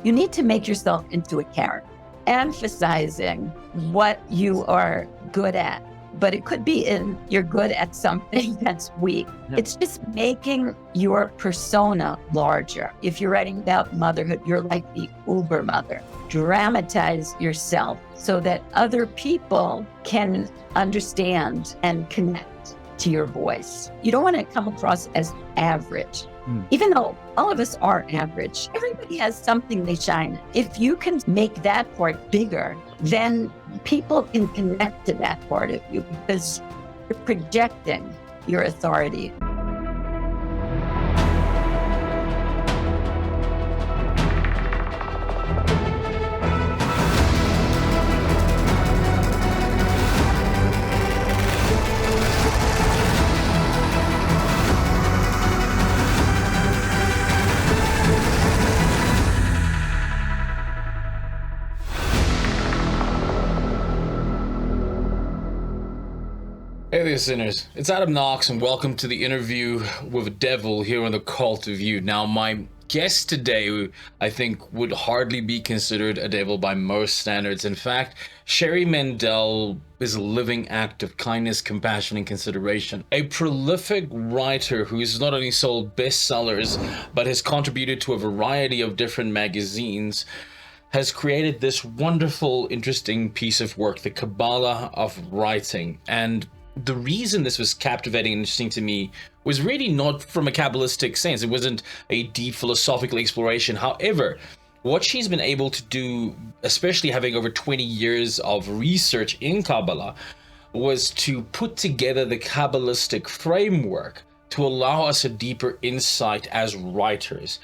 You need to make yourself into a character, emphasizing what you are good at. But it could be you're good at something that's weak. Yep. It's just making your persona larger. If you're writing about motherhood, you're like the uber mother. Dramatize yourself so that other people can understand and connect to your voice. You don't want to come across as average. Even though all of us are average, everybody has something they shine at. If you can make that part bigger, then people can connect to that part of you because you're projecting your authority. Hey there, sinners. It's Adam Knox, and welcome to the interview with Devil here on the Cult of You. Now, my guest today, I think, would hardly be considered a devil by most standards. In fact, Sherri Mandell is a living act of kindness, compassion, and consideration. A prolific writer who's not only sold bestsellers, but has contributed to a variety of different magazines, has created this wonderful, interesting piece of work, the Kabbalah of writing. And the reason this was captivating and interesting to me was really not from a Kabbalistic sense. It wasn't a deep philosophical exploration. However, what she's been able to do, especially having over 20 years of research in Kabbalah, was to put together the Kabbalistic framework to allow us a deeper insight as writers.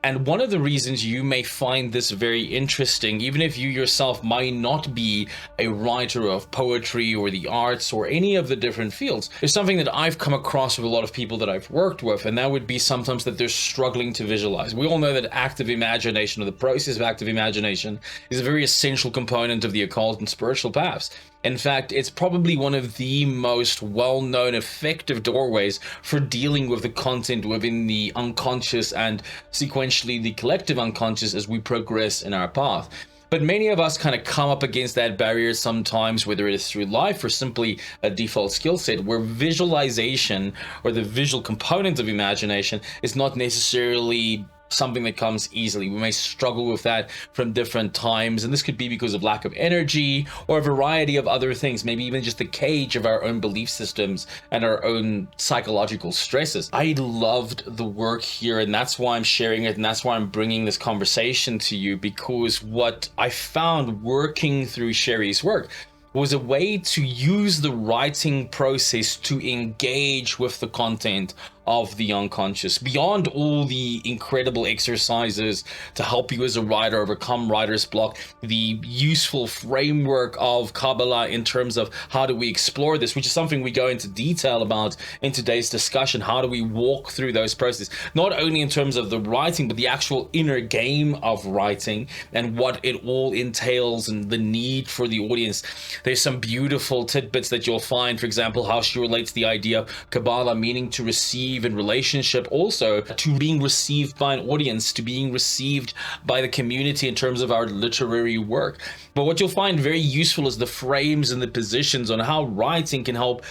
And one of the reasons you may find this very interesting, even if you yourself might not be a writer of poetry or the arts or any of the different fields, is something that I've come across with a lot of people that I've worked with, and that would be sometimes that they're struggling to visualize. We all know that active imagination, or the process of active imagination, is a very essential component of the occult and spiritual paths. In fact, it's probably one of the most well-known effective doorways for dealing with the content within the unconscious and sequentially the collective unconscious as we progress in our path. But many of us kind of come up against that barrier sometimes, whether it is through life or simply a default skill set, where visualization or the visual component of imagination is not necessarily something that comes easily. We may struggle with that from different times, and this could be because of lack of energy or a variety of other things, maybe even just the cage of our own belief systems and our own psychological stresses. I loved the work here, and that's why I'm sharing it, and that's why I'm bringing this conversation to you, because what I found working through Sherri's work was a way to use the writing process to engage with the content of the unconscious, beyond all the incredible exercises to help you as a writer overcome writer's block, the useful framework of Kabbalah in terms of how do we explore this, which is something we go into detail about in today's discussion. How do we walk through those processes, not only in terms of the writing, but the actual inner game of writing and what it all entails and the need for the audience. There's some beautiful tidbits that you'll find, for example, how she relates the idea of Kabbalah meaning to receive in relationship also to being received by an audience, to being received by the community in terms of our literary work. But what you'll find very useful is the frames and the positions on how writing can help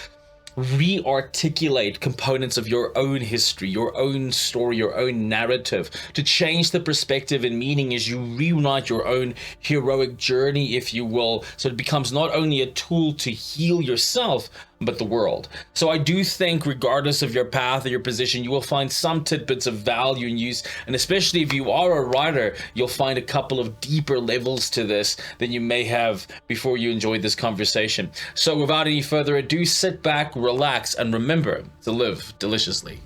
re-articulate components of your own history, your own story, your own narrative, to change the perspective and meaning as you rewrite your own heroic journey, if you will, so it becomes not only a tool to heal yourself, but the world. So I do think, regardless of your path or your position, you will find some tidbits of value and use, and especially if you are a writer, you'll find a couple of deeper levels to this than you may have before you enjoyed this conversation. So without any further ado, sit back, relax, and remember to live deliciously.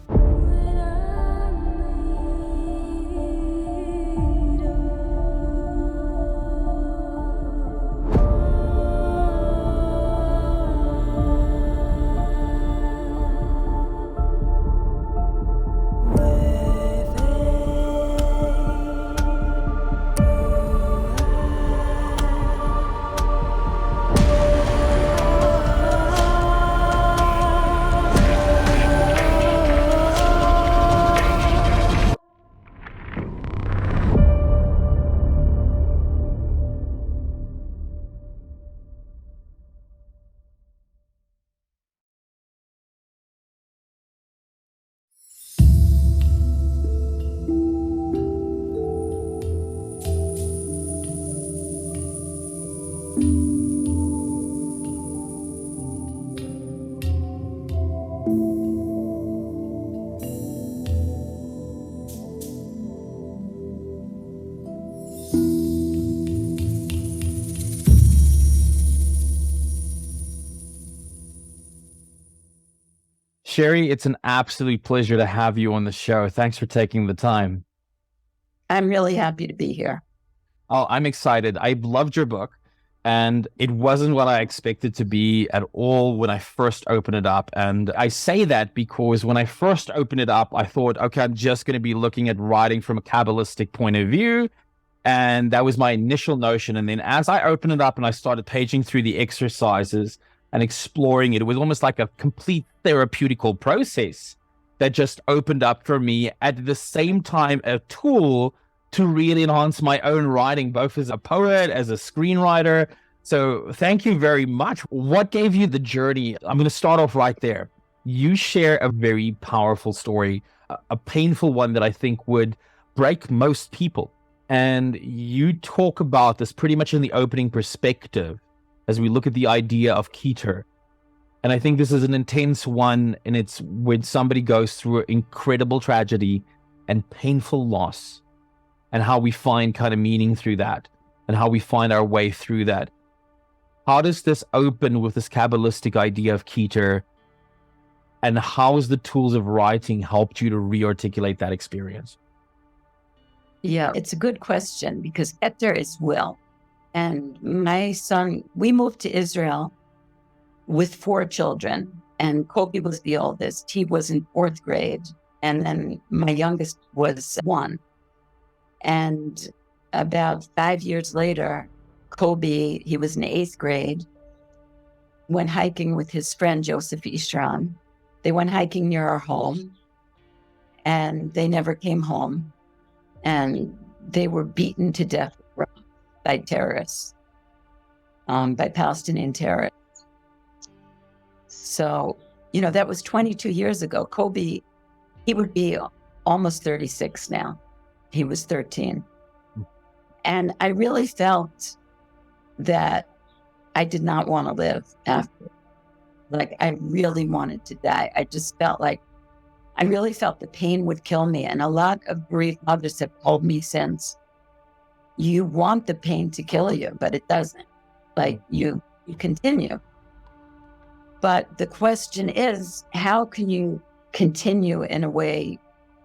Sherri, it's an absolute pleasure to have you on the show. Thanks for taking the time. I'm really happy to be here. Oh, I'm excited. I loved your book, and it wasn't what I expected to be at all when I first opened it up. And I say that because when I first opened it up, I thought, okay, I'm just going to be looking at writing from a Kabbalistic point of view. And that was my initial notion. And then as I opened it up and I started paging through the exercises and exploring it, it was almost like a complete therapeutical process that just opened up for me, at the same time a tool to really enhance my own writing, both as a poet, as a screenwriter. So thank you very much. What gave you the journey? I'm going to start off right there. You share a very powerful story, a painful one that I think would break most people. And you talk about this pretty much in the opening perspective as we look at the idea of Keter. And I think this is an intense one, and it's when somebody goes through incredible tragedy and painful loss, and how we find kind of meaning through that, and how we find our way through that. How does this open with this Kabbalistic idea of Keter, and how has the tools of writing helped you to re-articulate that experience? Yeah, it's a good question, because Keter is will. And my son, we moved to Israel with 4 children, and Kobe was the oldest. He was in 4th grade. And then my youngest was 1. And about 5 years later, Kobe, he was in 8th grade, went hiking with his friend Joseph Ishran. They went hiking near our home, and they never came home. And they were beaten to death by terrorists, by Palestinian terrorists. So, that was 22 years ago. Kobe, he would be almost 36 now. He was 13. And I really felt that I did not want to live after. Like, I really wanted to die. I just felt like, I really felt the pain would kill me. And a lot of bereaved mothers have told me since, you want the pain to kill you, but it doesn't. Like, you continue. But the question is, how can you continue in a way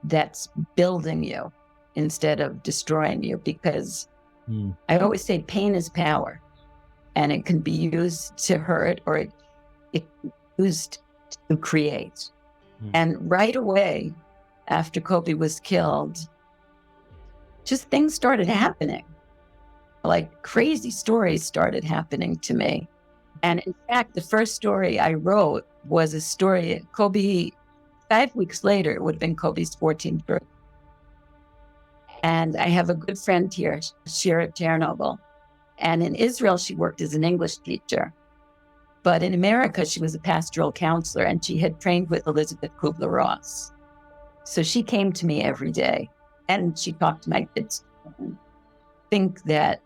that's building you instead of destroying you? Because I always say pain is power, and it can be used to hurt, or it can be used to create. And right away, after Kobe was killed, just things started happening. Like, crazy stories started happening to me. And in fact, the first story I wrote was a story, Kobe, 5 weeks later, it would have been Kobe's 14th birthday. And I have a good friend here, Sherri Mandell. And in Israel, she worked as an English teacher. But in America, she was a pastoral counselor, and she had trained with Elizabeth Kubler-Ross. So she came to me every day, and she talked to my kids. I think that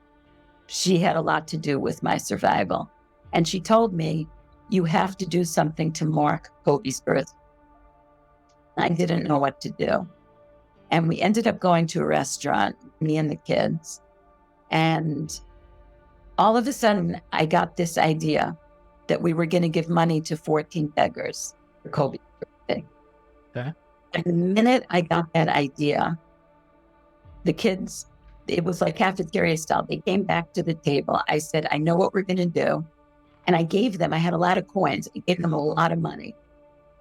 she had a lot to do with my survival. And she told me, you have to do something to mark Kobe's birth. I didn't know what to do. And we ended up going to a restaurant, me and the kids. And all of a sudden, I got this idea that we were going to give money to 14 beggars for Kobe's birthday. Okay. And the minute I got that idea, the kids, it was like cafeteria style. They came back to the table. I said, I know what we're going to do. And I gave them, I had a lot of coins. I gave them a lot of money.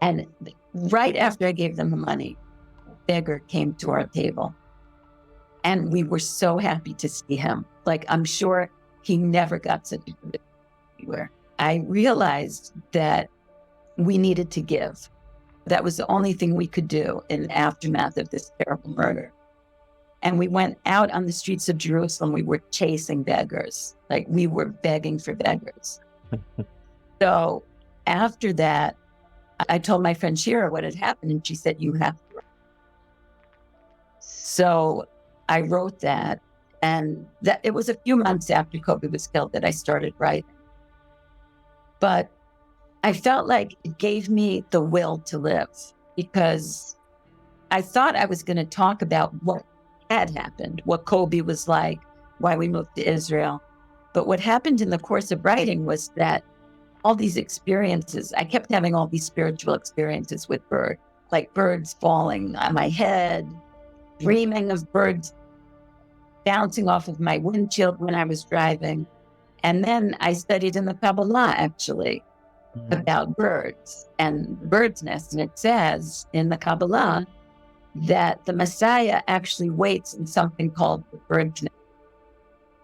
And right after I gave them the money, a beggar came to our table. And we were so happy to see him. Like, I'm sure he never got such a good anywhere. I realized that we needed to give. That was the only thing we could do in the aftermath of this terrible murder. And we went out on the streets of Jerusalem. We were chasing beggars. Like, we were begging for beggars. So after that, I told my friend Shira what had happened, and she said, you have to write. So I wrote that, and that it was a few months after Kobe was killed that I started writing. But I felt like it gave me the will to live, because I thought I was going to talk about what had happened, what Kobe was like, why we moved to Israel. But what happened in the course of writing was that all these experiences. I kept having all these spiritual experiences with birds, like birds falling on my head, dreaming of birds bouncing off of my windshield when I was driving. And then I studied in the Kabbalah, actually, about birds and bird's nests. And it says in the Kabbalah that the Messiah actually waits in something called the bird's nest,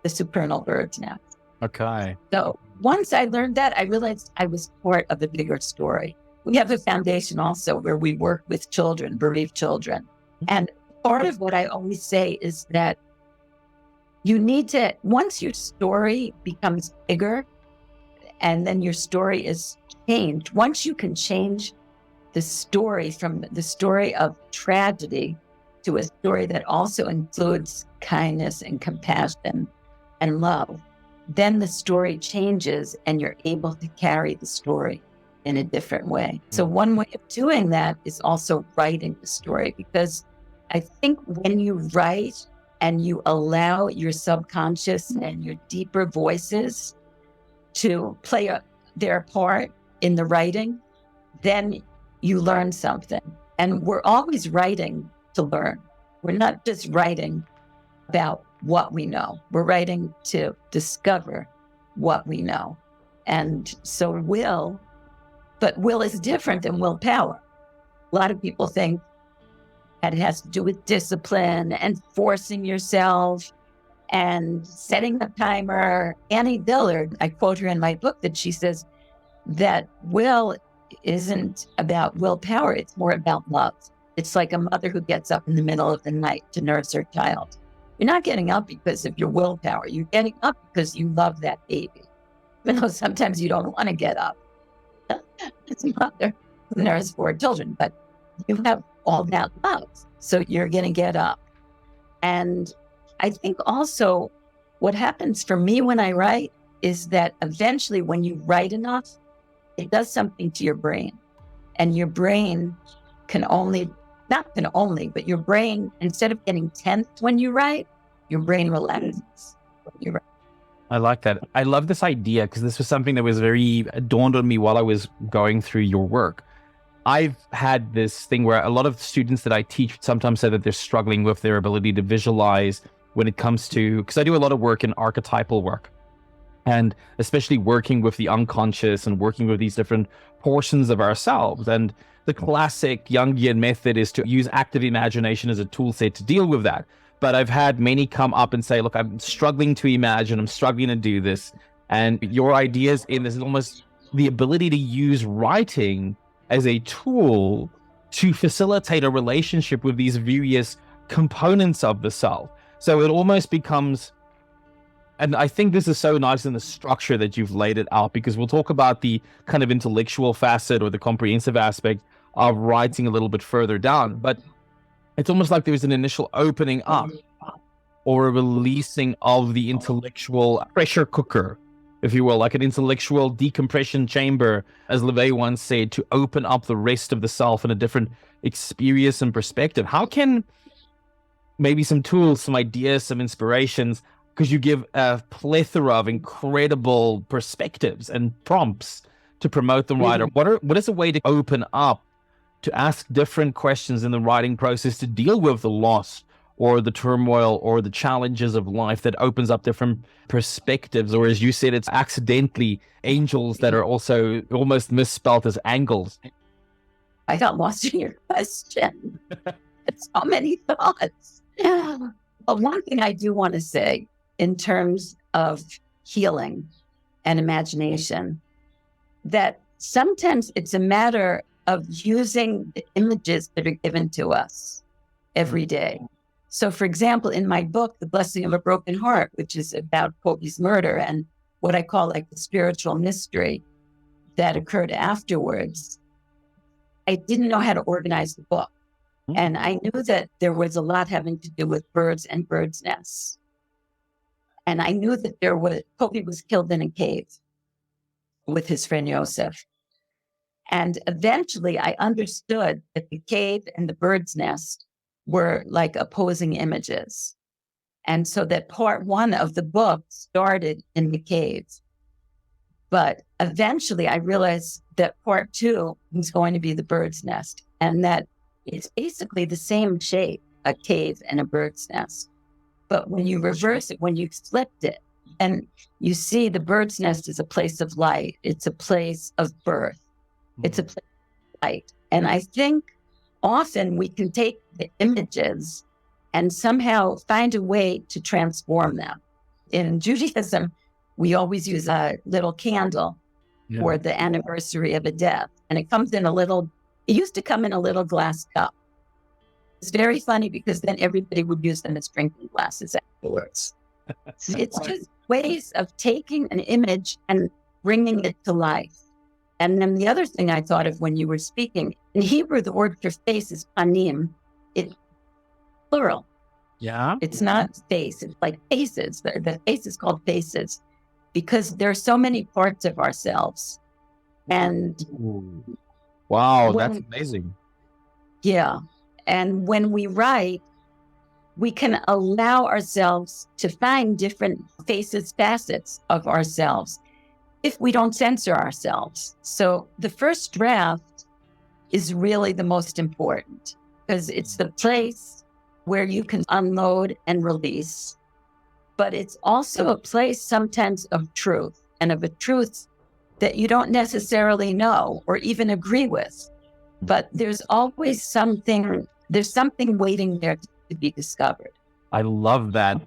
the supernal bird's nest. Okay. So once I learned that, I realized I was part of a bigger story. We have a foundation also where we work with children, bereaved children. And part of what I always say is that you need to, once your story becomes bigger and then your story is changed, once you can change the story from the story of tragedy to a story that also includes kindness and compassion and love, then the story changes and you're able to carry the story in a different way. So one way of doing that is also writing the story, because I think when you write and you allow your subconscious and your deeper voices to play their part in the writing, then you learn something. And we're always writing to learn. We're not just writing about what we know. We're writing to discover what we know. And so will is different than willpower. A lot of people think that it has to do with discipline and forcing yourself and setting a timer. Annie Dillard, I quote her in my book, that she says that will isn't about willpower, it's more about love. It's like a mother who gets up in the middle of the night to nurse her child. You're not getting up because of your willpower. You're getting up because you love that baby, even though sometimes you don't want to get up. As a mother who nurses 4 children, but you have all that love, so you're going to get up. And I think also what happens for me when I write is that eventually when you write enough, it does something to your brain. And your brain but your brain, instead of getting tense when you write, your brain relaxes when you write. I like that. I love this idea because this was something that was very dawned on me while I was going through your work. I've had this thing where a lot of students that I teach sometimes say that they're struggling with their ability to visualize when it comes to, because I do a lot of work in archetypal work, and especially working with the unconscious and working with these different portions of ourselves. And the classic Jungian method is to use active imagination as a tool set to deal with that. But I've had many come up and say, look, I'm struggling to imagine, I'm struggling to do this. And your ideas in this is almost the ability to use writing as a tool to facilitate a relationship with these various components of the self. So it almost becomes, and I think this is so nice in the structure that you've laid it out, because we'll talk about the kind of intellectual facet or the comprehensive aspect of writing a little bit further down. But it's almost like there's an initial opening up or a releasing of the intellectual pressure cooker, if you will, like an intellectual decompression chamber, as LeVay once said, to open up the rest of the self in a different experience and perspective. How can maybe some tools, some ideas, some inspirations, because you give a plethora of incredible perspectives and prompts to promote the writer. What is a way to open up, to ask different questions in the writing process, to deal with the loss or the turmoil or the challenges of life, that opens up different perspectives? Or as you said, it's accidentally angels that are also almost misspelled as angles. I got lost in your question. It's so many thoughts. Well, one thing I do want to say in terms of healing and imagination, that sometimes it's a matter of using the images that are given to us every day. So, for example, in my book, The Blessing of a Broken Heart, which is about Kobe's murder and what I call like the spiritual mystery that occurred afterwards, I didn't know how to organize the book. And I knew that there was a lot having to do with birds and birds' nests. And I knew that Kobe was killed in a cave with his friend Yosef. And eventually I understood that the cave and the bird's nest were like opposing images. And so that part 1 of the book started in the cave. But eventually I realized that part 2 was going to be the bird's nest, and that it's basically the same shape, a cave and a bird's nest. But when you reverse it, when you flipped it, and you see the bird's nest is a place of light, it's a place of birth, it's a place of light. And I think often we can take the images and somehow find a way to transform them. In Judaism, we always use a little candle for the anniversary of a death. And it used to come in a little glass cup. It's very funny because then everybody would use them as drinking glasses afterwards. It's just ways of taking an image and bringing it to life. And then the other thing I thought of when you were speaking, in Hebrew, the word for face is panim. It's plural. Yeah. It's not face. It's like faces. The face is called faces because there are so many parts of ourselves. And wow, that's amazing. Yeah. And when we write, we can allow ourselves to find different faces, facets of ourselves if we don't censor ourselves. So the first draft is really the most important because it's the place where you can unload and release. But it's also a place sometimes of truth, and of a truth that you don't necessarily know or even agree with. But there's always something waiting there to be discovered. I love that.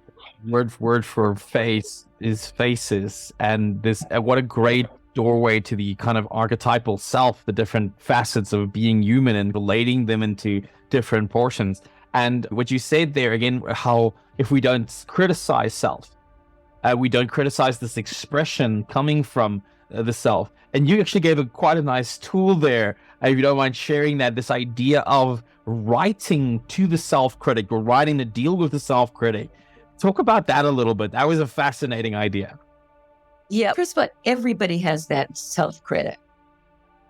Word for face is faces. And this, what a great doorway to the kind of archetypal self, the different facets of being human and relating them into different portions. And what you said there again, how if we don't criticize self, we don't criticize this expression coming from the self. And you actually gave quite a nice tool there, if you don't mind sharing that, this idea of writing to the self-critic or writing to deal with the self-critic. Talk about that a little bit. That was a fascinating idea. Yeah, first of all, everybody has that self-critic.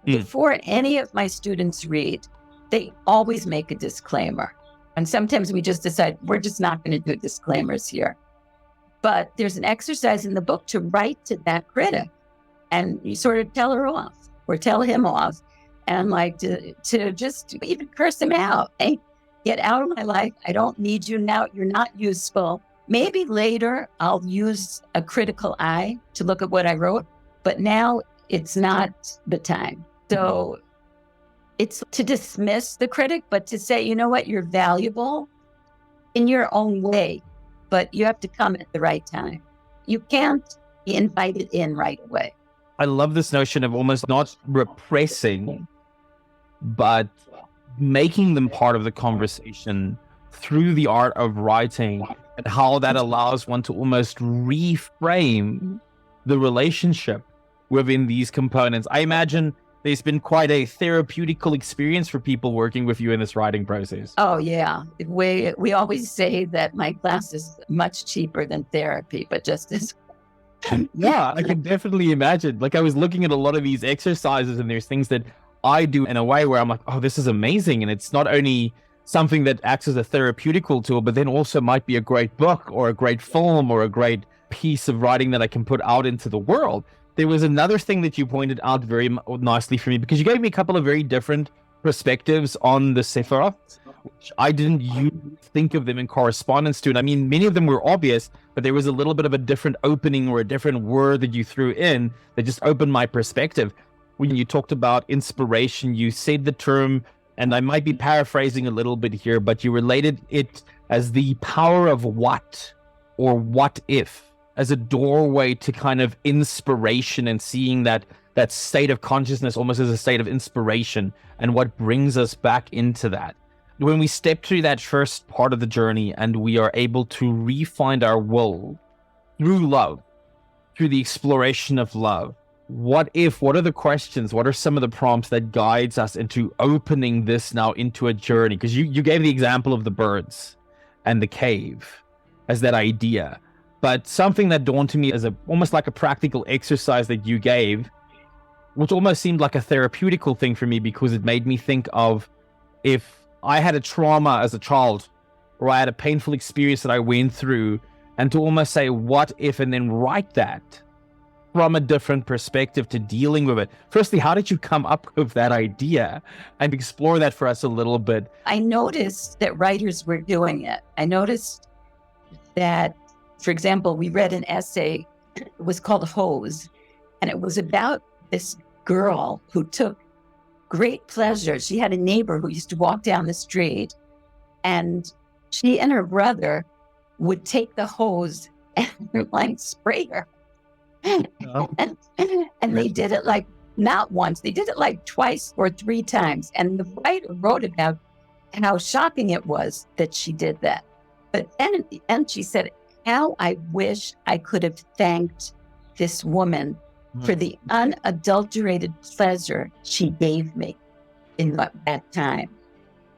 Before any of my students read, they always make a disclaimer. And sometimes we just decide, we're just not going to do disclaimers here. But there's an exercise in the book to write to that critic. And you sort of tell her off or tell him off. And like to just even curse him out. Hey, get out of my life. I don't need you now. You're not useful. Maybe later I'll use a critical eye to look at what I wrote, but now it's not the time. So it's to dismiss the critic, but to say, you know what, you're valuable in your own way, but you have to come at the right time. You can't be invited in right away. I love this notion of almost not repressing, but making them part of the conversation through the art of writing, and how that allows one to almost reframe the relationship within these components. I imagine there's been quite a therapeutical experience for people working with you in this writing process. Oh, yeah. We always say that my class is much cheaper than therapy, but just as yeah, I can definitely imagine. Like I was looking at a lot of these exercises and there's things that I do in a way where I'm like, oh, this is amazing. And it's not only something that acts as a therapeutical tool, but then also might be a great book or a great film or a great piece of writing that I can put out into the world. There was another thing that you pointed out very nicely for me, because you gave me a couple of very different perspectives on the Sephirah, which I didn't think of them in correspondence to. And I mean, many of them were obvious, but there was a little bit of a different opening or a different word that you threw in that just opened my perspective. When you talked about inspiration, you said the term, and I might be paraphrasing a little bit here, but you related it as the power of what or what if, as a doorway to kind of inspiration and seeing that state of consciousness almost as a state of inspiration and what brings us back into that. When we step through that first part of the journey and we are able to re-find our will through love, through the exploration of love, what are the questions? What are some of the prompts that guides us into opening this now into a journey? Because you gave the example of the birds and the cave as that idea. But something that dawned to me as almost like a practical exercise that you gave, which almost seemed like a therapeutical thing for me, because it made me think of if I had a trauma as a child, or I had a painful experience that I went through, and to almost say, what if, and then write that from a different perspective to dealing with it. Firstly, how did you come up with that idea? And explore that for us a little bit. I noticed that writers were doing it. I noticed that, for example, we read an essay, it was called Holies, and it was about this girl who took great pleasure. She had a neighbor who used to walk down the street, and she and her brother would take the hose and like spray her. Oh. And they did it like not once, they did it like twice or three times. And the writer wrote about how shocking it was that she did that. But then at the end, she said, how I wish I could have thanked this woman for the unadulterated pleasure she gave me in that time.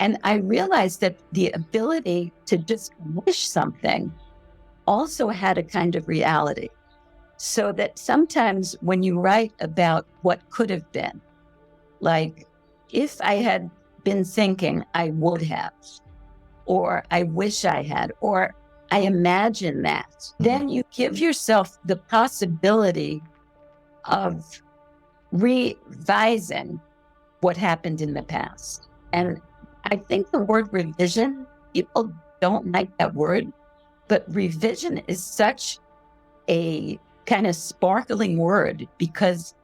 And I realized that the ability to just wish something also had a kind of reality. So that sometimes when you write about what could have been, like if I had been thinking I would have, or I wish I had, or I imagine that, then you give yourself the possibility of revising what happened in the past. And I think the word revision, people don't like that word, but revision is such a kind of sparkling word because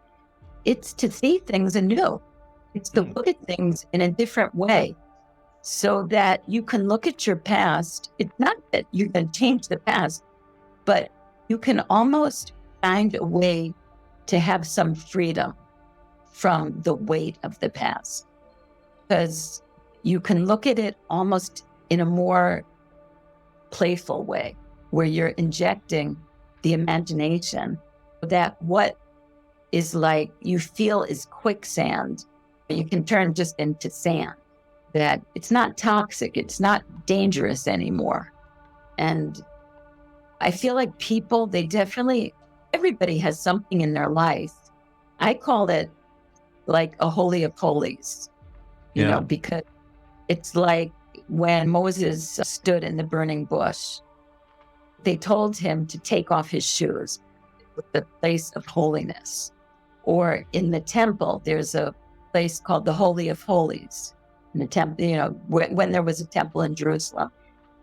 it's to see things anew. It's to look at things in a different way so that you can look at your past. It's not that you can change the past, but you can almost find a way to have some freedom from the weight of the past. Because you can look at it almost in a more playful way, where you're injecting the imagination that what is like you feel is quicksand, you can turn just into sand, that it's not toxic, it's not dangerous anymore. And I feel like people, everybody has something in their life. I call it like a holy of holies, you know, because it's like when Moses stood in the burning bush, they told him to take off his shoes, the place of holiness. Or in the temple, there's a place called the Holy of Holies in the temple, you know, when there was a temple in Jerusalem.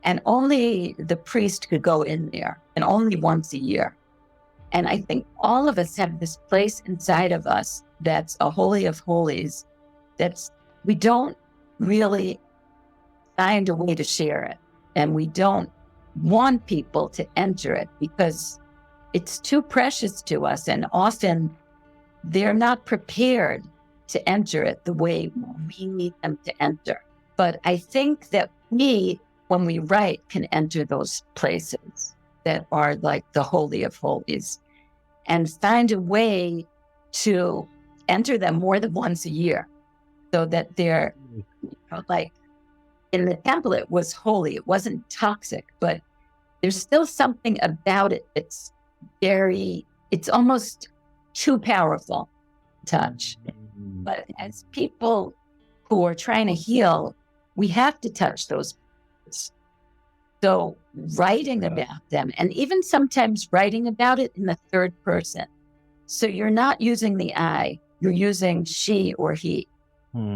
And only the priest could go in there, and only once a year. And I think all of us have this place inside of us that's a Holy of Holies, we don't really find a way to share it. And we don't want people to enter it because it's too precious to us. And often they're not prepared to enter it the way we need them to enter. But I think that when we write, can enter those places that are like the Holy of Holies and find a way to enter them more than once a year so that they're, like in the temple, it was holy. It wasn't toxic, but there's still something about it that's it's almost too powerful touch. But as people who are trying to heal, we have to touch those. So writing about them, and even sometimes writing about it in the third person. So you're not using the I, you're using she or he.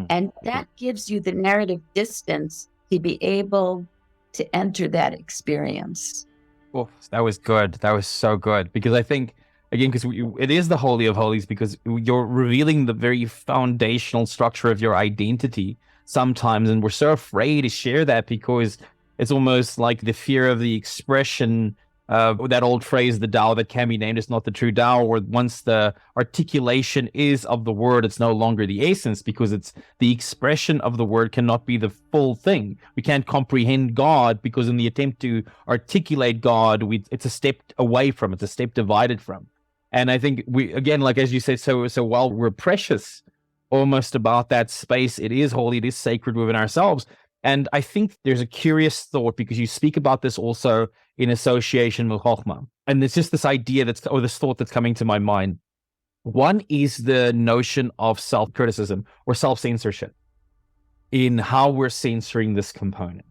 And that gives you the narrative distance to be able to enter that experience. Oh, that was good. That was so good. Because I think, again, because it is the Holy of Holies, because you're revealing the very foundational structure of your identity sometimes. And we're so afraid to share that because it's almost like the fear of the expression, that old phrase, the Tao that can be named is not the true Tao, or once the articulation is of the word, it's no longer the essence, because it's the expression of the word cannot be the full thing. We can't comprehend God because in the attempt to articulate God, it's a step away from, it's a step divided from. And I think we, again, like as you said so well, we're precious almost about that space. It is holy, it is sacred within ourselves. And I think there's a curious thought, because you speak about this also in association with Chokhmah. And it's just this idea this thought that's coming to my mind. One is the notion of self-criticism or self-censorship in how we're censoring this component.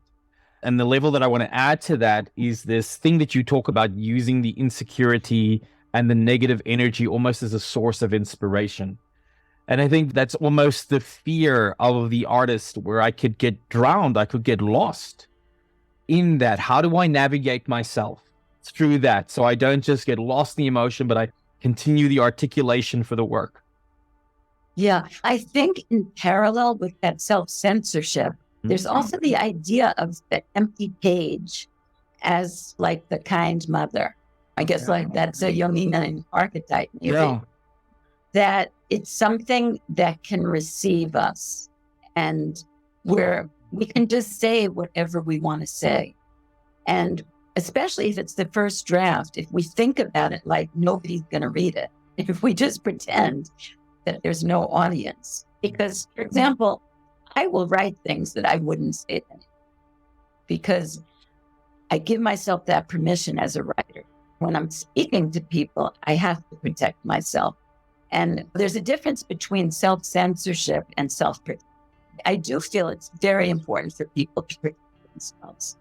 And the level that I want to add to that is this thing that you talk about, using the insecurity and the negative energy almost as a source of inspiration. And I think that's almost the fear of the artist, where I could get drowned, I could get lost in that. How do I navigate myself through that so I don't just get lost in the emotion, but I continue the articulation for the work? Yeah, I think in parallel with that self-censorship, there's also the idea of the empty page as like the kind mother. I guess like that's a Jungian archetype, maybe. Yeah. That it's something that can receive us, and where we can just say whatever we want to say. And especially if it's the first draft, if we think about it like nobody's going to read it, if we just pretend that there's no audience. Because, for example, I will write things that I wouldn't say to anyone, because I give myself that permission as a writer. When I'm speaking to people, I have to protect myself. And there's a difference between self-censorship and self-critic. I do feel it's very important for people to protect themselves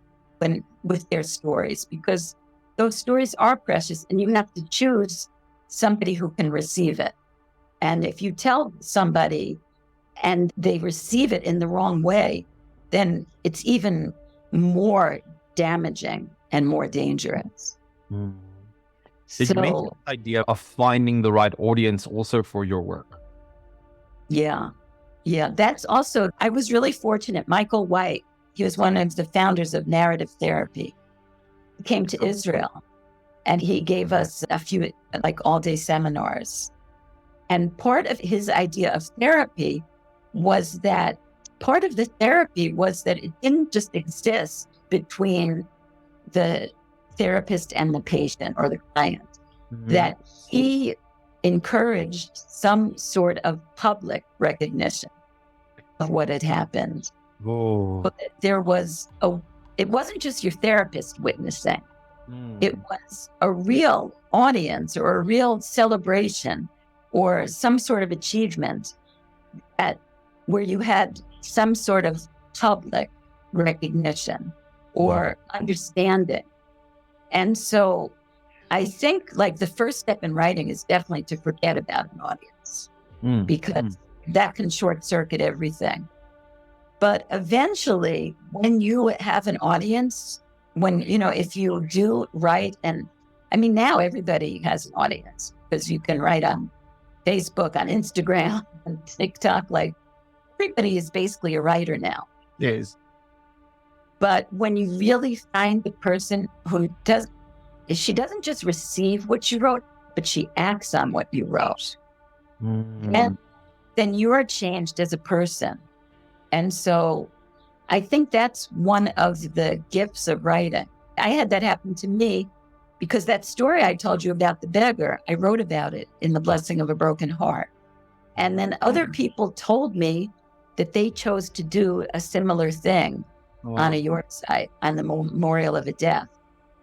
with their stories, because those stories are precious and you have to choose somebody who can receive it. And if you tell somebody and they receive it in the wrong way, then it's even more damaging and more dangerous. Did you mention the idea of finding the right audience also for your work? Yeah. That's also, I was really fortunate. Michael White, he was one of the founders of narrative therapy. He came to Israel and he gave us a few like all-day seminars. And part of his idea of therapy was that it didn't just exist between the therapist and the patient or the client, that he encouraged some sort of public recognition of what had happened. But it wasn't just your therapist witnessing. It was a real audience or a real celebration or some sort of achievement where you had some sort of public recognition or understanding. And so I think like the first step in writing is definitely to forget about an audience, because that can short circuit everything. But eventually, when you have an audience, if you do write, and I mean, now everybody has an audience because you can write on Facebook, on Instagram, on TikTok, like everybody is basically a writer now. Yes. But when you really find the person who she doesn't just receive what you wrote, but she acts on what you wrote. And then you are changed as a person. And so I think that's one of the gifts of writing. I had that happen to me because that story I told you about the beggar, I wrote about it in The Blessing of a Broken Heart. And then other people told me that they chose to do a similar thing on a yard site, on the memorial of a death,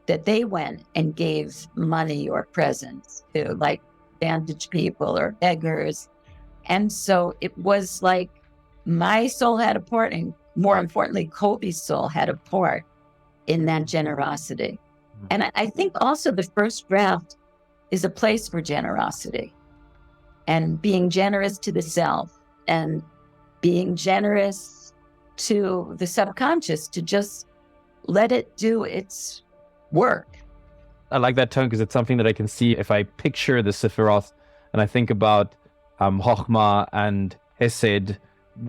that they went and gave money or presents to like bandaged people or beggars. And so it was like my soul had a part, and more importantly, Kobe's soul had a part in that generosity. And I think also the first draft is a place for generosity and being generous to the self and being generous to the subconscious, to just let it do its work. I like that tone because it's something that I can see if I picture the Sephiroth and I think about Chokhmah and Hesed,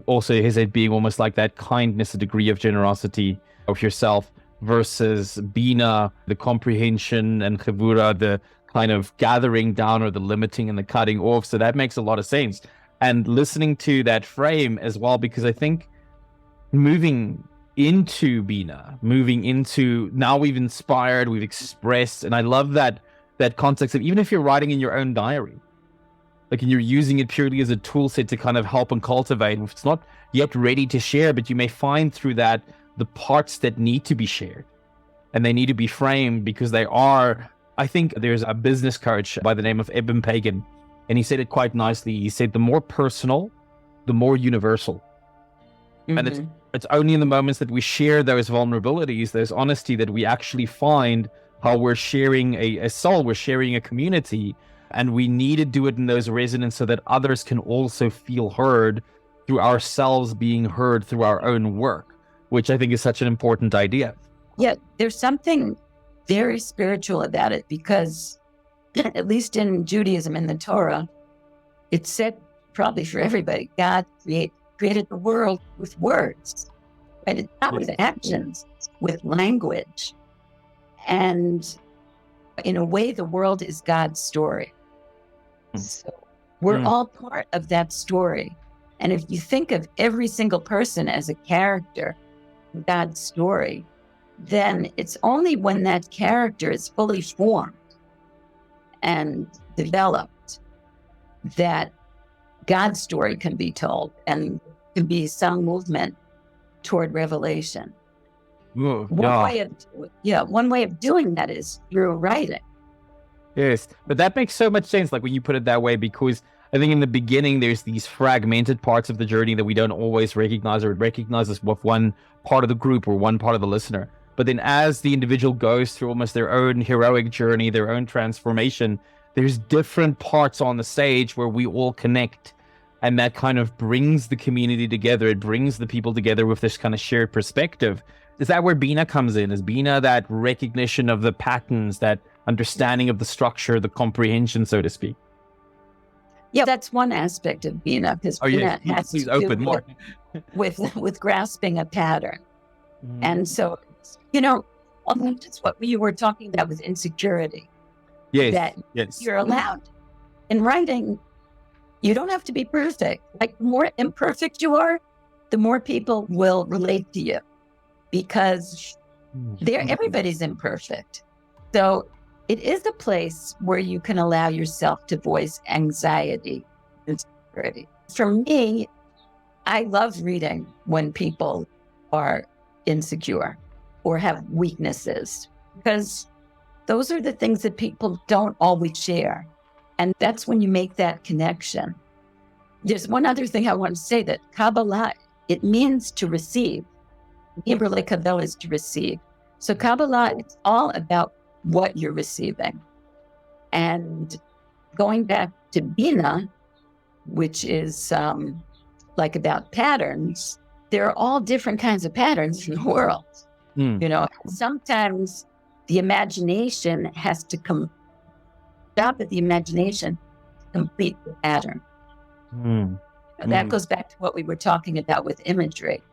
also Hesed being almost like that kindness, a degree of generosity of yourself, versus Bina, the comprehension, and Chavura, the kind of gathering down or the limiting and the cutting off. So that makes a lot of sense. And listening to that frame as well, because I think moving into Bina, moving into now we've inspired, we've expressed, and I love that context of even if you're writing in your own diary, like and you're using it purely as a tool set to kind of help and cultivate. If it's not yet ready to share, but you may find through that the parts that need to be shared and they need to be framed because they are. I think there's a business coach by the name of Eben Pagan, and he said it quite nicely. He said, the more personal, the more universal. And it's only in the moments that we share those vulnerabilities, those honesty, that we actually find how we're sharing a soul, we're sharing a community, and we need to do it in those resonances so that others can also feel heard through ourselves being heard through our own work, which I think is such an important idea. Yeah, there's something very spiritual about it, because at least in Judaism, in the Torah, it's said probably for everybody, God created the world with words, right? It's not with actions, with language. And in a way, the world is God's story. So we're all part of that story. And if you think of every single person as a character in God's story, then it's only when that character is fully formed and developed that God's story can be told and can be some movement toward revelation. One way of doing that is through writing. Yes, but that makes so much sense, like when you put it that way, because I think in the beginning there's these fragmented parts of the journey that we don't always recognize, or recognize as with one part of the group or one part of the listener. But then as the individual goes through almost their own heroic journey, their own transformation, there's different parts on the stage where we all connect. And that kind of brings the community together. It brings the people together with this kind of shared perspective. Is that where Bina comes in? Is Bina that recognition of the patterns, that understanding of the structure, the comprehension, so to speak? Yeah, that's one aspect of Bina, because Bina has to do more with grasping a pattern. And so, that's what you were talking about with insecurity. Yes. You're allowed. In writing, you don't have to be perfect. Like, the more imperfect you are, the more people will relate to you, because everybody's imperfect. So it is a place where you can allow yourself to voice anxiety and insecurity. For me, I love reading when people are insecure or have weaknesses, because those are the things that people don't always share. And that's when you make that connection. There's one other thing I want to say, that Kabbalah, it means to receive. Hebrew, like Kabbalah, is to receive. So Kabbalah, it's all about what you're receiving. And going back to Bina, which is like about patterns, there are all different kinds of patterns in the world. Sometimes the imagination has to stop at the imagination to complete the pattern. That goes back to what we were talking about with imagery,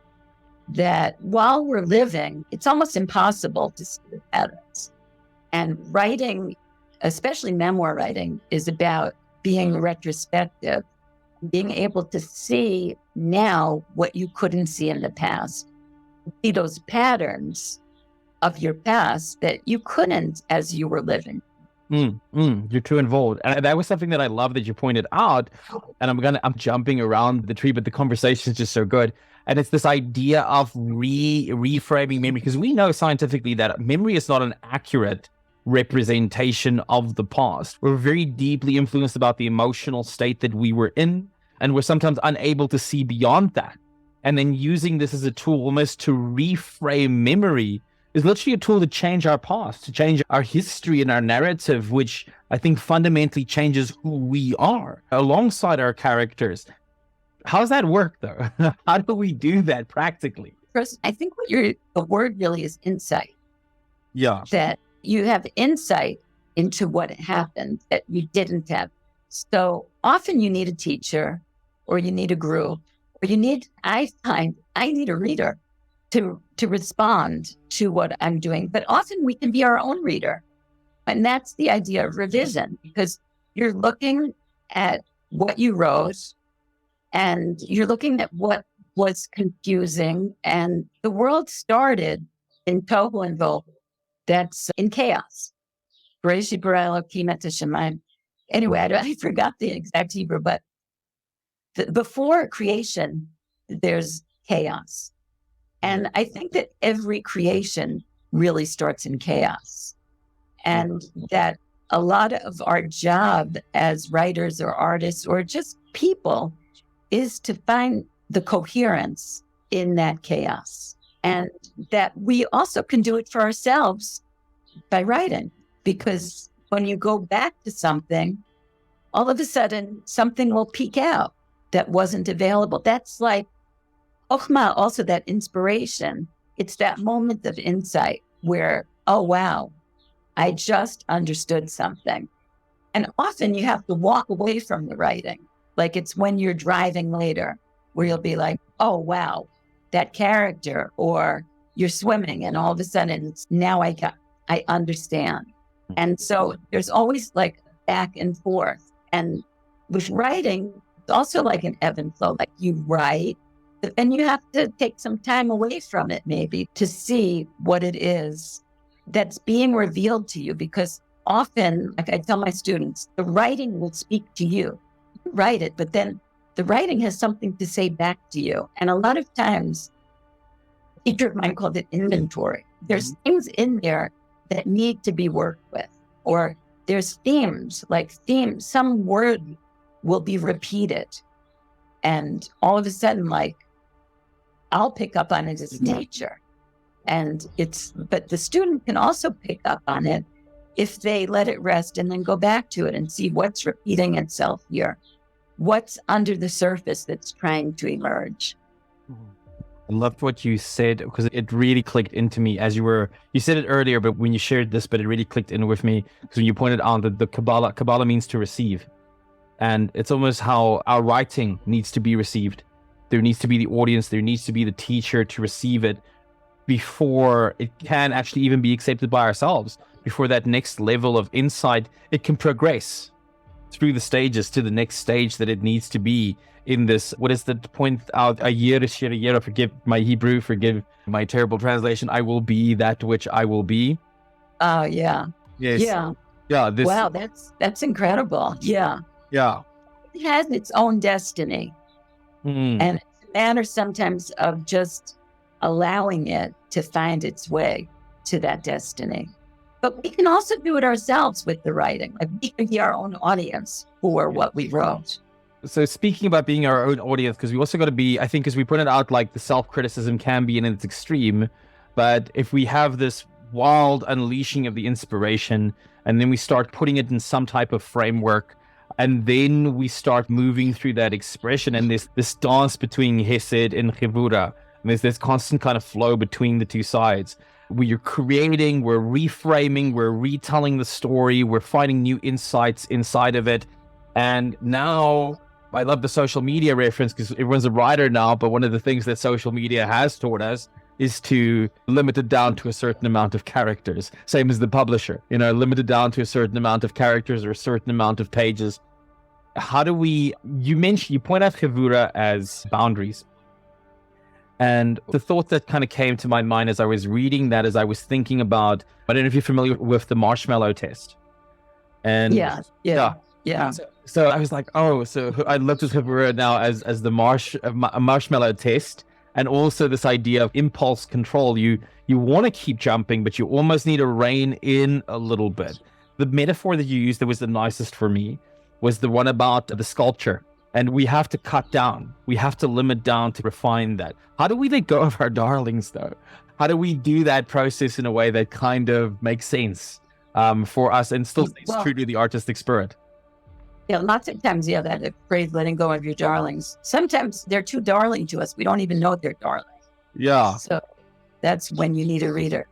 that while we're living, it's almost impossible to see the patterns. And writing, especially memoir writing, is about being retrospective, being able to see now what you couldn't see in the past, see those patterns of your past that you couldn't as you were living. You're too involved. And that was something that I love that you pointed out. And I'm jumping around the tree, but the conversation is just so good. And it's this idea of reframing memory, because we know scientifically that memory is not an accurate representation of the past. We're very deeply influenced about the emotional state that we were in, and we're sometimes unable to see beyond that. And then using this as a tool almost to reframe memory is literally a tool to change our past, to change our history and our narrative, which I think fundamentally changes who we are alongside our characters. How's that work, though? How do we do that practically? First, I think the word really is insight. Yeah. That you have insight into what happened that you didn't have. So often you need a teacher, or you need a group, or I need a reader to respond to what I'm doing. But often we can be our own reader. And that's the idea of revision, because you're looking at what you wrote, and you're looking at what was confusing. And the world started in tohu and bohu. That's in chaos. Anyway, I forgot the exact Hebrew, but before creation, there's chaos. And I think that every creation really starts in chaos. And that a lot of our job as writers or artists or just people is to find the coherence in that chaos. And that we also can do it for ourselves by writing, because when you go back to something, all of a sudden something will peek out that wasn't available. That's like Chokhmah, also that inspiration. It's that moment of insight where, oh, wow, I just understood something. And often you have to walk away from the writing. Like it's when you're driving later where you'll be like, oh, wow, that character, or you're swimming and all of a sudden it's, now I understand. And so there's always like back and forth. And with writing, it's also like an ebb and flow. Like you write, but then you have to take some time away from it maybe to see what it is that's being revealed to you. Because often, like I tell my students, the writing will speak to you. You write it, but then the writing has something to say back to you. And a lot of times, a teacher of mine called it inventory. There's things in there that need to be worked with. Or there's themes, some word will be repeated. And all of a sudden, like, I'll pick up on it as a teacher. But the student can also pick up on it if they let it rest and then go back to it and see what's repeating itself here. What's under the surface that's trying to emerge. I loved what you said, because it really clicked into me as you said it earlier, but when you shared this, but it really clicked in with me, because when you pointed out that the Kabbalah means to receive. And it's almost how our writing needs to be received. There needs to be the audience, there needs to be the teacher to receive it before it can actually even be accepted by ourselves. Before that next level of insight, it can progress through the stages to the next stage that it needs to be in this. What is the point out? Forgive my Hebrew, forgive my terrible translation. I will be that which I will be. Oh, yeah. Yes. Yeah. Yeah. Wow, that's incredible. Yeah. Yeah. It has its own destiny. And it's a matter sometimes of just allowing it to find its way to that destiny. But we can also do it ourselves with the writing. Like we can be our own audience for what we wrote. So speaking about being our own audience, because we also got to be, I think, as we pointed out, like the self-criticism can be in its extreme. But if we have this wild unleashing of the inspiration, and then we start putting it in some type of framework, and then we start moving through that expression, and this dance between Hesed and Chevura, and there's this constant kind of flow between the two sides. We're creating, we're reframing, we're retelling the story, we're finding new insights inside of it. And now, I love the social media reference because everyone's a writer now, but one of the things that social media has taught us is to limit it down to a certain amount of characters. Same as the publisher, limit it down to a certain amount of characters or a certain amount of pages. How do you point out Chevura as boundaries. And the thought that kind of came to my mind as I was reading that, as I was thinking about, I don't know if you're familiar with the marshmallow test. And Yeah. So I was like, so I looked at Chevura now as the marshmallow test, and also this idea of impulse control. You want to keep jumping, but you almost need to rein in a little bit. The metaphor that you used that was the nicest for me was the one about the sculpture. And we have to cut down. We have to limit down to refine that. How do we let go of our darlings, though? How do we do that process in a way that kind of makes sense for us and still stays true to the artistic spirit? Yeah, lots of times, that phrase, letting go of your darlings. Sometimes they're too darling to us. We don't even know they're darling. Yeah. So that's when you need a reader.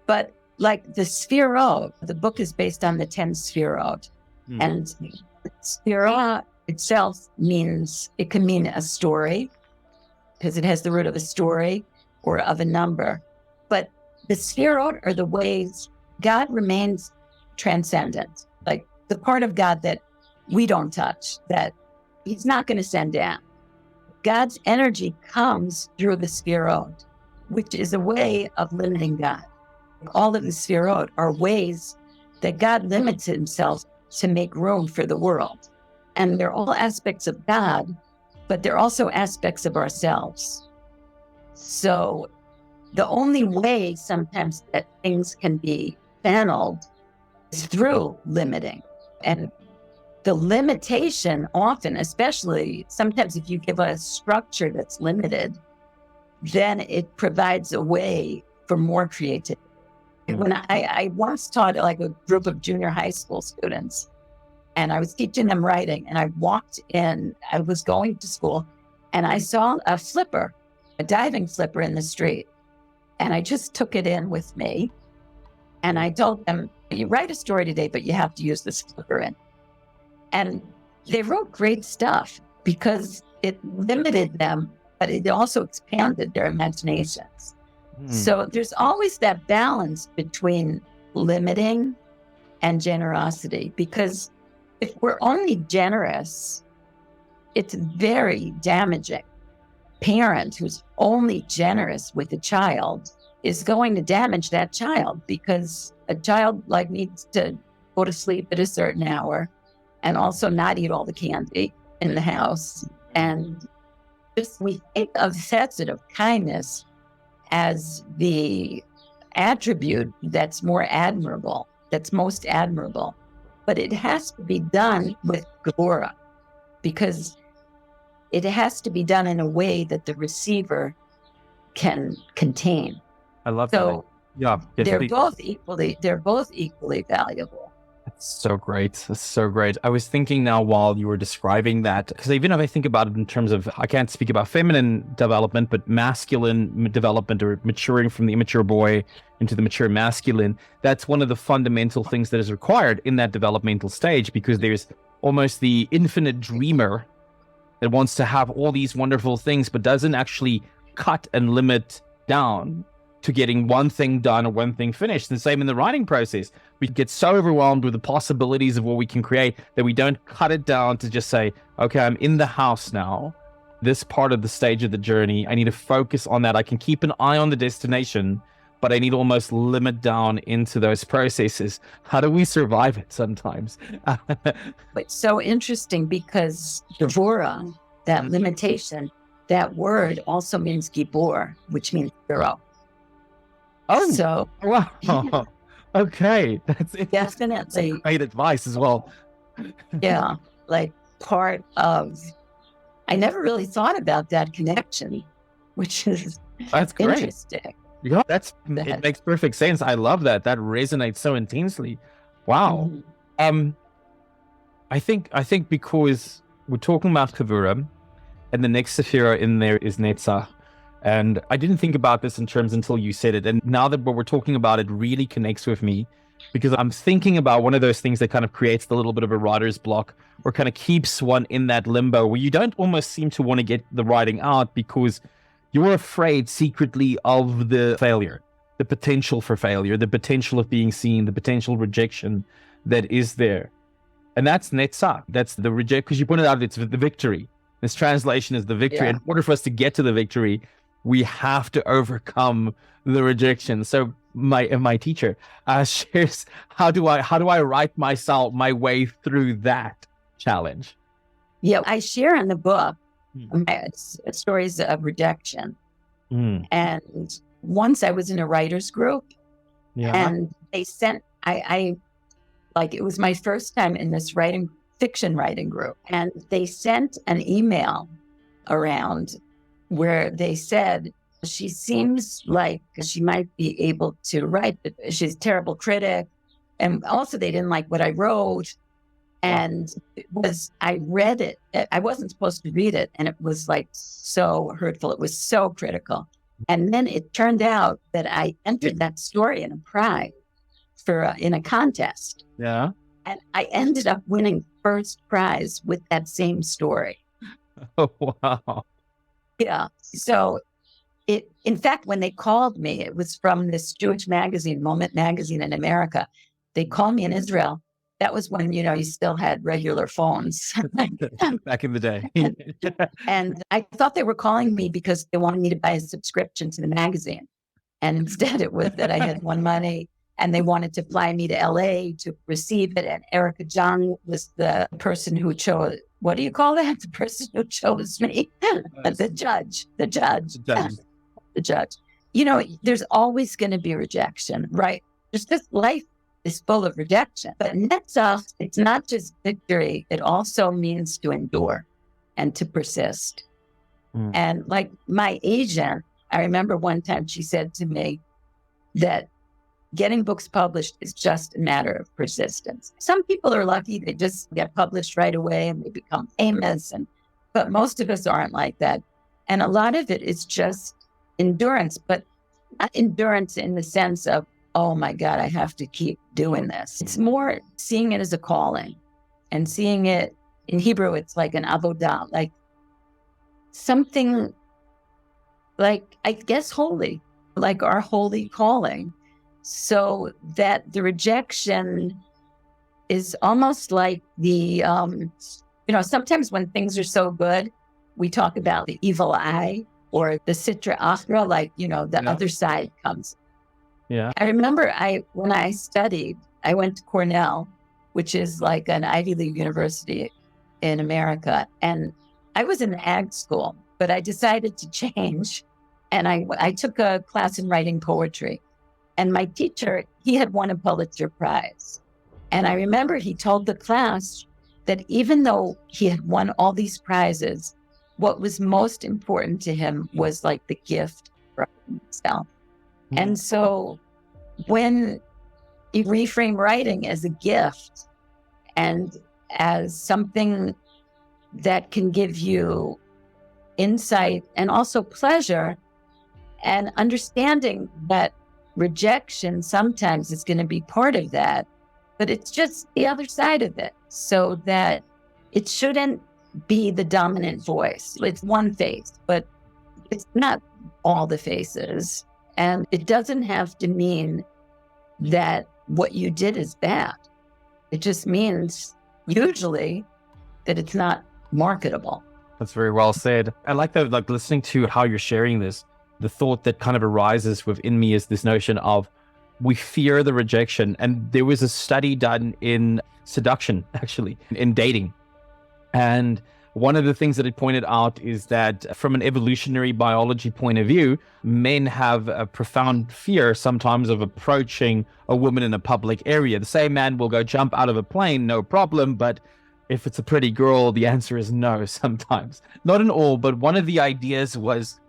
But like the Sphirot, the book is based on the 10 Sphirot. And Sphirot itself it can mean a story, because it has the root of a story or of a number. But the Sphirot are the ways God remains transcendent, like the part of God that we don't touch, that he's not going to send down. God's energy comes through the Sphirot, which is a way of limiting God. All of the Sphirot are ways that God limits himself to make room for the world. And they're all aspects of God, but they're also aspects of ourselves. So the only way sometimes that things can be channeled is through limiting. And the limitation often, especially sometimes if you give a structure that's limited, then it provides a way for more creativity. When I once taught like a group of junior high school students, and I was teaching them writing, and I walked in, I was going to school, and I saw a flipper, a diving flipper in the street. And I just took it in with me. And I told them, you write a story today, but you have to use this flipper in. And they wrote great stuff because it limited them, but it also expanded their imaginations. So there's always that balance between limiting and generosity, because if we're only generous, it's very damaging. A parent who's only generous with a child is going to damage that child, because a child like needs to go to sleep at a certain hour and also not eat all the candy in the house. And just we think of sensitive kindness as the attribute that's more admirable, that's most admirable. But it has to be done with Kabbalah, because it has to be done in a way that the receiver can contain. I love So that. Yeah, yes, they're please. both equally valuable. That's so great. That's so great. I was thinking now while you were describing that, because even if I think about it in terms of, I can't speak about feminine development, but masculine development, or maturing from the immature boy into the mature masculine, that's one of the fundamental things that is required in that developmental stage, because there's almost the infinite dreamer that wants to have all these wonderful things, but doesn't actually cut and limit down to getting one thing done or one thing finished. And the same in the writing process. We get so overwhelmed with the possibilities of what we can create that we don't cut it down to just say, okay, I'm in the house now. This part of the stage of the journey, I need to focus on that. I can keep an eye on the destination, but I need to almost limit down into those processes. How do we survive it sometimes? It's so interesting, because Devora, that limitation, that word also means gibor, which means hero. Oh, so wow. Okay. That's definitely great advice as well. Yeah, like part of, I never really thought about that connection, which is That's great. interesting. Yeah, it makes perfect sense. I love that. That resonates so intensely. Wow. Mhm. I think because we're talking about Kavura, and the next Sephira in there is Netzach. And I didn't think about this in terms until you said it. And now that what we're talking about, it really connects with me, because I'm thinking about one of those things that kind of creates the little bit of a writer's block, or kind of keeps one in that limbo where you don't almost seem to want to get the writing out, because you're afraid secretly of the failure, the potential for failure, the potential of being seen, the potential rejection that is there. And that's Netzach. That's the reject, because you pointed out it's the victory. This translation is the victory. Yeah. In order for us to get to the victory, we have to overcome the rejection. So my teacher shares, how do I write my way through that challenge? Yeah, I share in the book stories of rejection. And once I was in a writer's group, and they sent, I like, it was my first time in this fiction writing group, and they sent an email around where they said, she seems like she might be able to write, but she's a terrible critic. And also they didn't like what I wrote. And I read it. I wasn't supposed to read it. And it was like so hurtful. It was so critical. And then it turned out that I entered that story in a prize in a contest. Yeah. And I ended up winning first prize with that same story. Oh, wow. Yeah. So in fact, when they called me, it was from this Jewish magazine, Moment Magazine in America. They called me in Israel. That was when, you still had regular phones. Back in the day. And I thought they were calling me because they wanted me to buy a subscription to the magazine. And instead it was that I had won money, and they wanted to fly me to LA to receive it. And Erica Jong was the person who chose, what do you call that? The person who chose me, the judge. There's always going to be rejection, right? Just this life is full of rejection. But Netzach, it's not just victory. It also means to endure and to persist. And like my agent, I remember one time she said to me that getting books published is just a matter of persistence. Some people are lucky, they just get published right away and they become famous, but most of us aren't like that. And a lot of it is just endurance, but not endurance in the sense of, oh my God, I have to keep doing this. It's more seeing it as a calling, and seeing it in Hebrew, it's like an avodah, like something like, I guess, holy, like our holy calling. So that the rejection is almost like the, sometimes when things are so good, we talk about the evil eye or the sitra achra, like, the other side comes. Yeah. I remember when I studied, I went to Cornell, which is like an Ivy League university in America. And I was in ag school, but I decided to change. And I took a class in writing poetry. And my teacher, he had won a Pulitzer Prize. And I remember he told the class that even though he had won all these prizes, what was most important to him was like the gift for himself. Mm-hmm. And so when you reframe writing as a gift and as something that can give you insight and also pleasure, and understanding that rejection sometimes is going to be part of that, but it's just the other side of it, so that it shouldn't be the dominant voice. It's one face, but it's not all the faces. And it doesn't have to mean that what you did is bad. It just means usually that it's not marketable. That's very well said. I like that, like listening to how you're sharing this, the thought that kind of arises within me is this notion of we fear the rejection. And there was a study done in seduction, actually, in dating. And one of the things that it pointed out is that from an evolutionary biology point of view, men have a profound fear sometimes of approaching a woman in a public area. The same man will go jump out of a plane, no problem. But if it's a pretty girl, the answer is no sometimes. Not in all, but one of the ideas was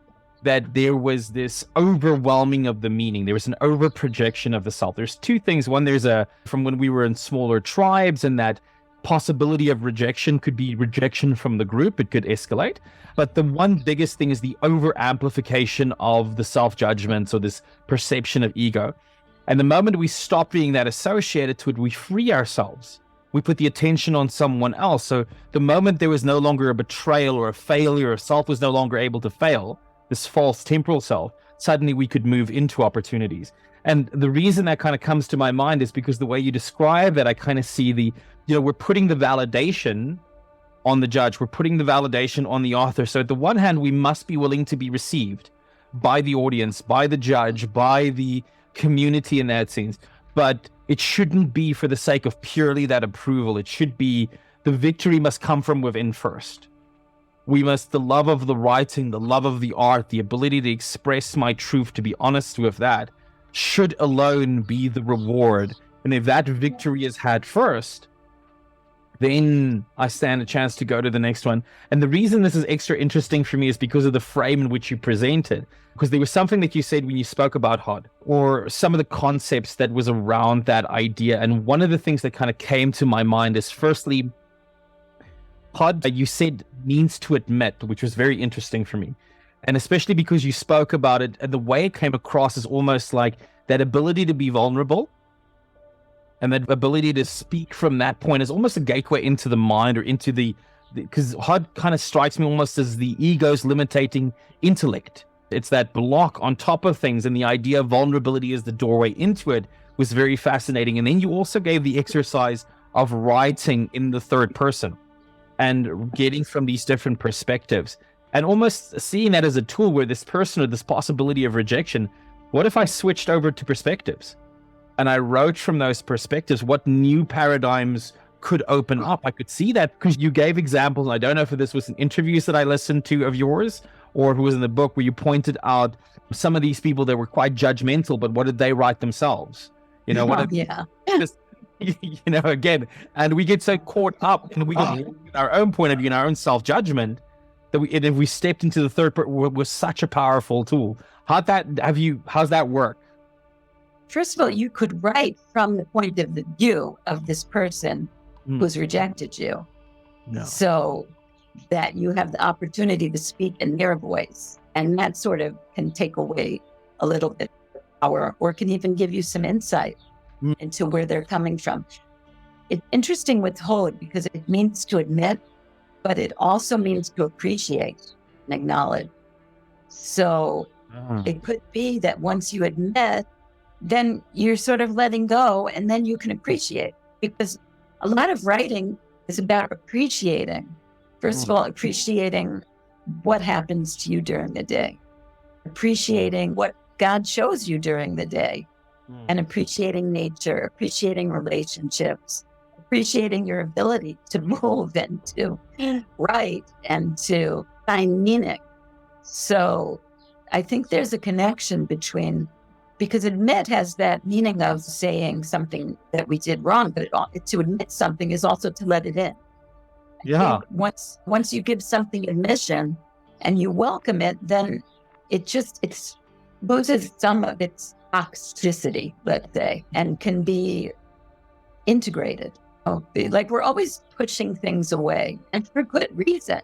that there was this overwhelming of the meaning. There was an over projection of the self. There's two things. One, there's from when we were in smaller tribes, and that possibility of rejection could be rejection from the group. It could escalate. But the one biggest thing is the over amplification of the self-judgment, or this perception of ego. And the moment we stop being that associated to it, we free ourselves. We put the attention on someone else. So the moment there was no longer a betrayal or a failure, or self was no longer able to fail, this false temporal self, suddenly we could move into opportunities. And the reason that kind of comes to my mind is because the way you describe it, I kind of see we're putting the validation on the judge. We're putting the validation on the author. So at the one hand, we must be willing to be received by the audience, by the judge, by the community in that sense. But it shouldn't be for the sake of purely that approval. It should be the victory must come from within first. The love of the writing, the love of the art, the ability to express my truth, to be honest with that, should alone be the reward. And if that victory is had first, then I stand a chance to go to the next one. And the reason this is extra interesting for me is because of the frame in which you presented. Because there was something that you said when you spoke about HOD, or some of the concepts that was around that idea. And one of the things that kind of came to my mind is, firstly, HOD, you said, means to admit, which was very interesting for me. And especially because you spoke about it, and the way it came across is almost like that ability to be vulnerable, and that ability to speak from that point is almost a gateway into the mind, or into because HOD kind of strikes me almost as the ego's limiting intellect. It's that block on top of things, and the idea of vulnerability as the doorway into it was very fascinating. And then you also gave the exercise of writing in the third person and getting from these different perspectives, and almost seeing that as a tool where this person, or this possibility of rejection, what if I switched over to perspectives and I wrote from those perspectives? What new paradigms could open up? I could see that, because you gave examples. I don't know if this was in interviews that I listened to of yours, or if it was in the book, where you pointed out some of these people that were quite judgmental, but what did they write themselves? Again, and we get so caught up, and we get our own point of view and our own self-judgment, that if we stepped into the third person, was such a powerful tool. How's that work? first of all, you could write from the point of view of this person who's rejected you. No. So that you have the opportunity to speak in their voice. And that sort of can take away a little bit of power, or can even give you some insight into where they're coming from. It's interesting with Holy because it means to admit, but it also means to appreciate and acknowledge. So it could be that once you admit, then you're sort of letting go, and then you can appreciate, because a lot of writing is about appreciating. First of all, appreciating what happens to you during the day, appreciating what God shows you during the day, and appreciating nature, appreciating relationships, appreciating your ability to move and to write and to find meaning. So I think there's a connection between, because admit has that meaning of saying something that we did wrong, but to admit something is also to let it in. I think once you give something admission and you welcome it, then it loses some of its toxicity, let's say, and can be integrated. Like, we're always pushing things away, and for good reason.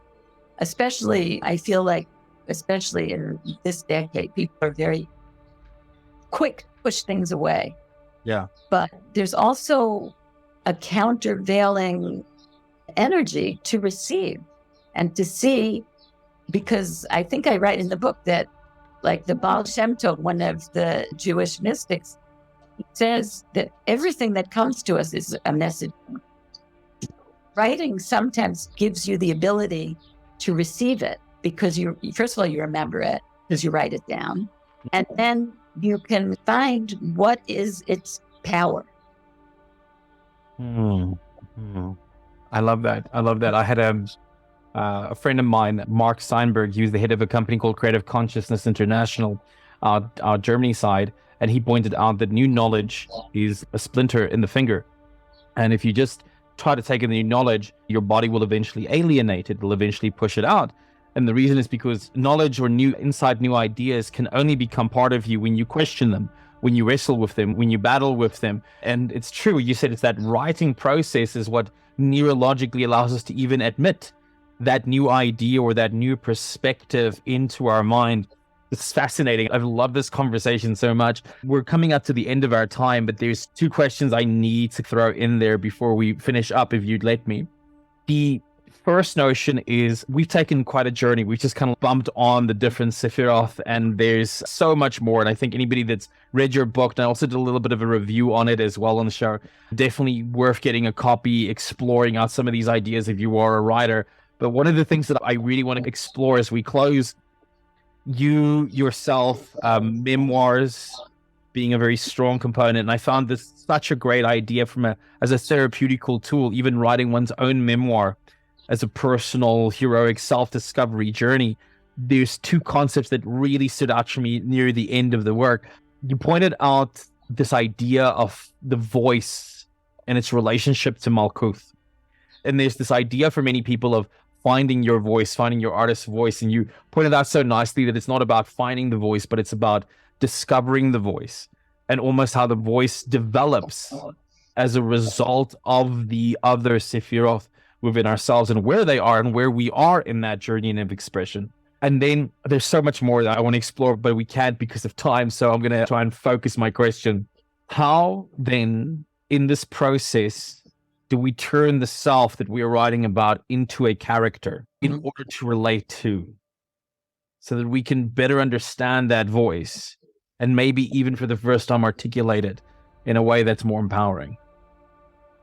Especially, I feel like, especially in this decade, people are very quick to push things away. Yeah. But there's also a countervailing energy to receive and to see, because I think I write in the book that, like, the Baal Shem Tov, one of the Jewish mystics, says that everything that comes to us is a message. Writing sometimes gives you the ability to receive it, because first of all, you remember it because you write it down, and then you can find what is its power. I love that. I had a friend of mine, Mark Steinberg. He was the head of a company called Creative Consciousness International, our Germany side, and he pointed out that new knowledge is a splinter in the finger, and if you just try to take in the new knowledge, your body will eventually alienate it. Will eventually push it out. And the reason is because knowledge or new insight, new ideas can only become part of you when you question them, when you wrestle with them, when you battle with them. And it's true, you said it's that writing process is what neurologically allows us to even admit that new idea or that new perspective into our mind. It's fascinating. I've loved this conversation so much. We're coming up to the end of our time, but there's two questions I need to throw in there before we finish up, if you'd let me. The first notion is, we've taken quite a journey. We've just kind of bumped on the different Sephiroth, and there's so much more. And I think anybody that's read your book, and I also did a little bit of a review on it as well on the show, definitely worth getting a copy, exploring out some of these ideas if you are a writer. But one of the things that I really want to explore as we close, you yourself, memoirs being a very strong component. And I found this such a great idea as a therapeutical tool, even writing one's own memoir as a personal, heroic self-discovery journey. There's two concepts that really stood out to me near the end of the work. You pointed out this idea of the voice and its relationship to Malkuth. And there's this idea for many people of finding your voice, finding your artist's voice. And you pointed out so nicely that it's not about finding the voice, but it's about discovering the voice, and almost how the voice develops as a result of the other Sephiroth within ourselves, and where they are and where we are in that journey of expression. And then there's so much more that I want to explore, but we can't because of time. So I'm going to try and focus my question. How then, in this process, do we turn the self that we are writing about into a character in order to relate to, so that we can better understand that voice and maybe even for the first time articulate it in a way that's more empowering?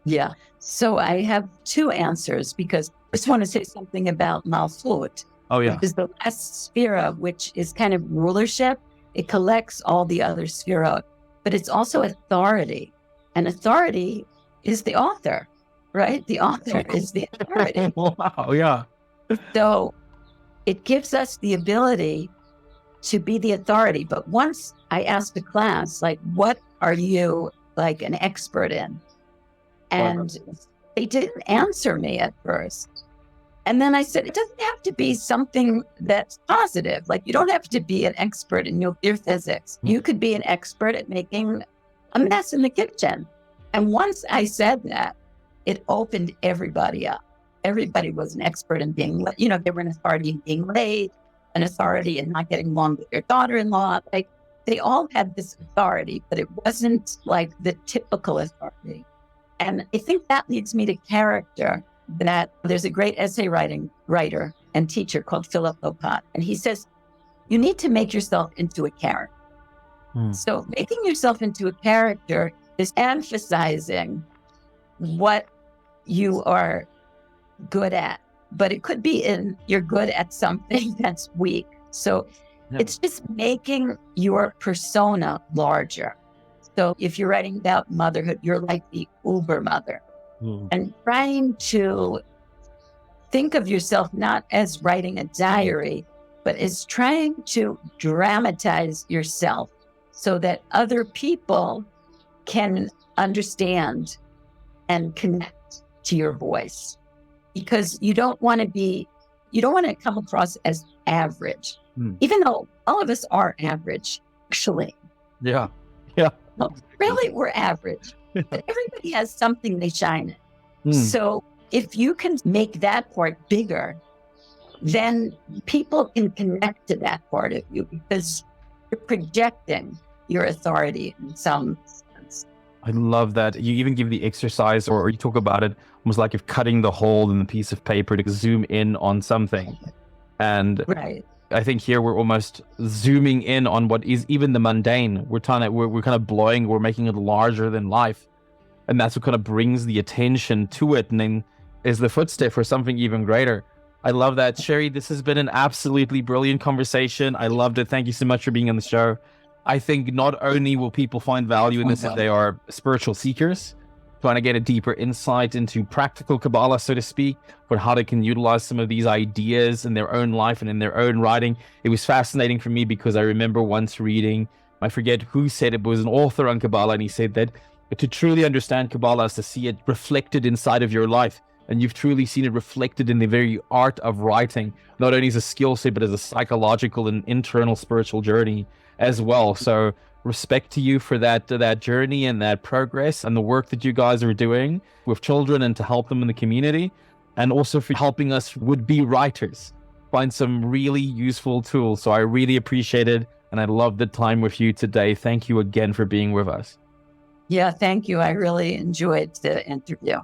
Yeah. So I have two answers, because I just want to say something about Malkuth. Oh, yeah. Which is the last sphera, which is kind of rulership. It collects all the other sphera, but it's also authority. And authority is the author, right? The author is the authority. Wow, yeah. So it gives us the ability to be the authority. But once I asked the class, like, what are you like an expert in? And they didn't answer me at first. And then I said, it doesn't have to be something that's positive. Like, you don't have to be an expert in nuclear physics. You could be an expert at making a mess in the kitchen. And once I said that, it opened everybody up. Everybody was an expert in being, they were an authority in being late, an authority in not getting along with their daughter-in-law. Like, they all had this authority, but it wasn't like the typical authority. And I think that leads me to character, that there's a great essay writer and teacher called Philip Lopat. And he says, you need to make yourself into a character. So making yourself into a character is emphasizing what you are good at, but it could be you're good at something that's weak. So it's just making your persona larger. So if you're writing about motherhood, you're like the uber mother, and trying to think of yourself not as writing a diary, but as trying to dramatize yourself so that other people can understand and connect to your voice. Because you don't want to come across as average, even though all of us are average, actually. Yeah. No, really, we're average, but everybody has something they shine at. So if you can make that part bigger, then people can connect to that part of you because you're projecting your authority in some sense. I love that. You even give the exercise, or you talk about it almost like if cutting the hole in the piece of paper to zoom in on something. And right. I think here we're almost zooming in on what is even the mundane. We're kind of blowing, we're making it larger than life. And that's what kind of brings the attention to it, and then is the footstep for something even greater. I love that. Sherri, this has been an absolutely brilliant conversation. I loved it. Thank you so much for being on the show. I think not only will people find value in this if they are spiritual seekers, trying to get a deeper insight into practical Kabbalah, so to speak, but how they can utilize some of these ideas in their own life and in their own writing. It was fascinating for me because I remember once reading, I forget who said it, but it was an author on Kabbalah, and he said that to truly understand Kabbalah is to see it reflected inside of your life. And you've truly seen it reflected in the very art of writing, not only as a skill set, but as a psychological and internal spiritual journey as well. So respect to you for that journey and that progress and the work that you guys are doing with children and to help them in the community, and also for helping us would-be writers find some really useful tools. So I really appreciate it, and I love the time with you today. Thank you again for being with us. Yeah, thank you. I really enjoyed the interview.